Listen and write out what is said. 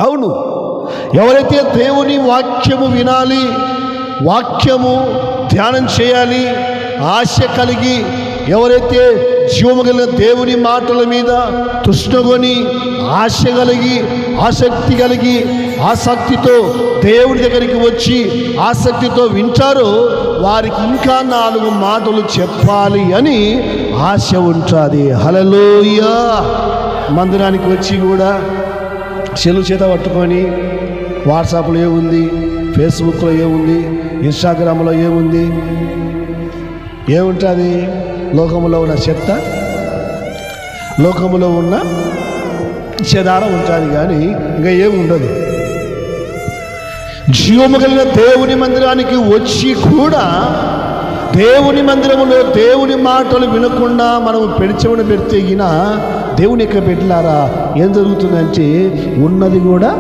అవును, ఎవరైతే దేవుని వాక్యము వినాలి, వాక్యము ధ్యానం చేయాలి ఆశ కలిగి, ఎవరైతే జీవము కలిగిన దేవుని మాటల మీద తృష్ణగొని ఆశ కలిగి, ఆసక్తి కలిగి, ఆసక్తితో దేవుడి దగ్గరికి వచ్చి ఆసక్తితో వింటారో వారికి ఇంకా 4 మాటలు చెప్పాలి అని ఆశ ఉంటుంది. హల్లెలూయా. మందిరానికి వచ్చి కూడా సెల్లు చేత పట్టుకొని వాట్సాప్లో ఏముంది, ఫేస్బుక్లో ఏముంది, ఇన్స్టాగ్రామ్లో ఏముంది, ఏముంటుంది? లోకంలో ఉన్న చెత్త, లోకంలో ఉన్న చెదారం ఉంటుంది, కానీ ఇంకా ఏమి ఉండదు. జీవము కలిగిన దేవుని మందిరానికి వచ్చి కూడా దేవుని మందిరములో దేవుని మాటలు వినకుండా మనము పెడిచెవిన పెడితే దేవుని యొక్క బిడ్డలారా ఏం జరుగుతుందంటే ఉన్నది కూడా